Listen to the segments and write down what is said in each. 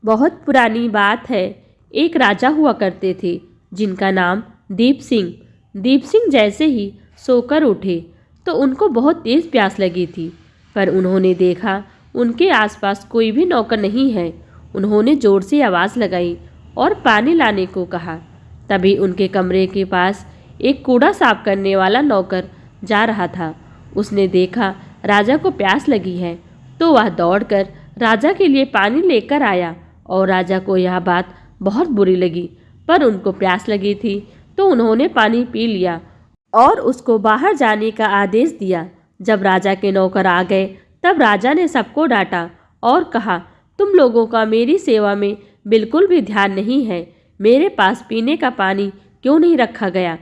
बहुत पुरानी बात है। एक राजा हुआ करते थे जिनका नाम दीप सिंह। दीप सिंह जैसे ही सोकर उठे तो उनको बहुत तेज़ प्यास लगी थी, पर उन्होंने देखा उनके आसपास कोई भी नौकर नहीं है। उन्होंने ज़ोर से आवाज़ लगाई और पानी लाने को कहा। तभी उनके कमरे के पास एक कूड़ा साफ करने वाला नौकर जा रहा था। उसने देखा राजा को प्यास लगी है तो वह दौड़कर राजा के लिए पानी लेकर आया और राजा को यह बात बहुत बुरी लगी, पर उनको प्यास लगी थी तो उन्होंने पानी पी लिया और उसको बाहर जाने का आदेश दिया। जब राजा के नौकर आ गए तब राजा ने सबको डांटा और कहा, तुम लोगों का मेरी सेवा में बिल्कुल भी ध्यान नहीं है। मेरे पास पीने का पानी क्यों नहीं रखा गया?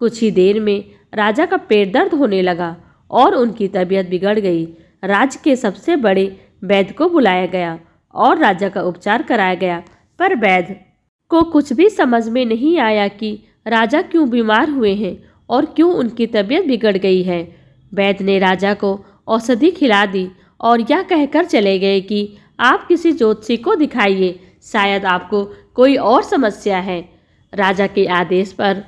कुछ ही देर में राजा का पेट दर्द होने लगा और उनकी तबीयत बिगड़ गई। राज्य के सबसे बड़े वैद्य को बुलाया गया और राजा का उपचार कराया गया, पर वैद्य को कुछ भी समझ में नहीं आया कि राजा क्यों बीमार हुए हैं और क्यों उनकी तबीयत बिगड़ गई है। वैद्य ने राजा को औषधि खिला दी और यह कहकर चले गए कि आप किसी ज्योतिषी को दिखाइए, शायद आपको कोई और समस्या है। राजा के आदेश पर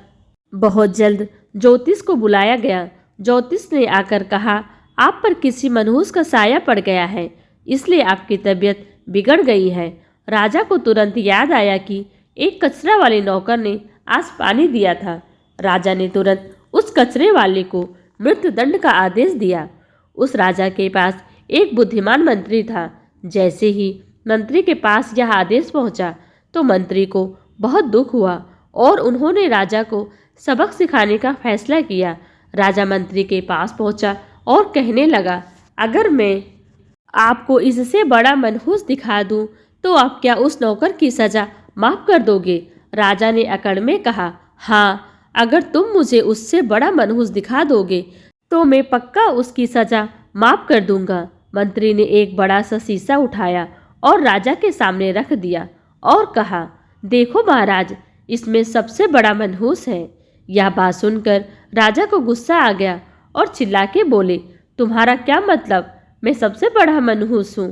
बहुत जल्द ज्योतिष को बुलाया गया। ज्योतिष ने आकर कहा, आप पर किसी मनहूस का साया पड़ गया है, इसलिए आपकी तबीयत बिगड़ गई है। राजा को तुरंत याद आया कि एक कचरा वाले नौकर ने आज पानी दिया था। राजा ने तुरंत उस कचरे वाले को मृत्युदंड का आदेश दिया। उस राजा के पास एक बुद्धिमान मंत्री था। जैसे ही मंत्री के पास यह आदेश पहुंचा तो मंत्री को बहुत दुख हुआ और उन्होंने राजा को सबक सिखाने का फैसला किया। राजा मंत्री के पास पहुंचा और कहने लगा, अगर मैं आपको इससे बड़ा मनहूस दिखा दूं तो आप क्या उस नौकर की सज़ा माफ़ कर दोगे? राजा ने अकड़ में कहा, हाँ, अगर तुम मुझे उससे बड़ा मनहूस दिखा दोगे तो मैं पक्का उसकी सज़ा माफ़ कर दूंगा। मंत्री ने एक बड़ा सा शीशा उठाया और राजा के सामने रख दिया और कहा, देखो महाराज, इसमें सबसे बड़ा मनहूस है। यह बात सुनकर राजा को गुस्सा आ गया और चिल्ला के बोले, तुम्हारा क्या मतलब? मैं सबसे बड़ा मनहूस हूँ?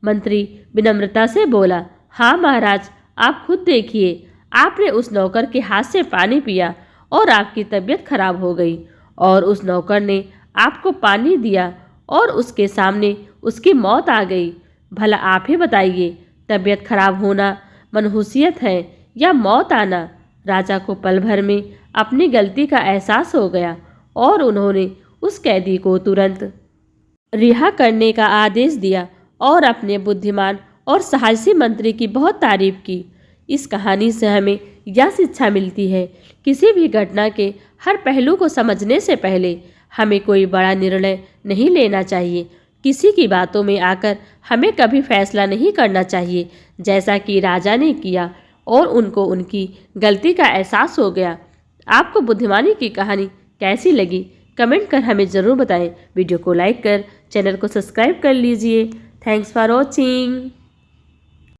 मंत्री विनम्रता से बोला, हाँ महाराज, आप खुद देखिए, आपने उस नौकर के हाथ से पानी पिया और आपकी तबीयत खराब हो गई और उस नौकर ने आपको पानी दिया और उसके सामने उसकी मौत आ गई। भला आप ही बताइए, तबीयत खराब होना मनहूसियत है या मौत आना? राजा को पल भर में अपनी गलती का एहसास हो गया और उन्होंने उस कैदी को तुरंत रिहा करने का आदेश दिया और अपने बुद्धिमान और साहसी मंत्री की बहुत तारीफ की। इस कहानी से हमें यह शिक्षा मिलती है, किसी भी घटना के हर पहलू को समझने से पहले हमें कोई बड़ा निर्णय नहीं लेना चाहिए। किसी की बातों में आकर हमें कभी फैसला नहीं करना चाहिए, जैसा कि राजा ने किया और उनको उनकी गलती का एहसास हो गया। आपको बुद्धिमानी की कहानी कैसी लगी? कमेंट कर हमें ज़रूर बताएं। वीडियो को लाइक कर चैनल को सब्सक्राइब कर लीजिए। Thanks for watching.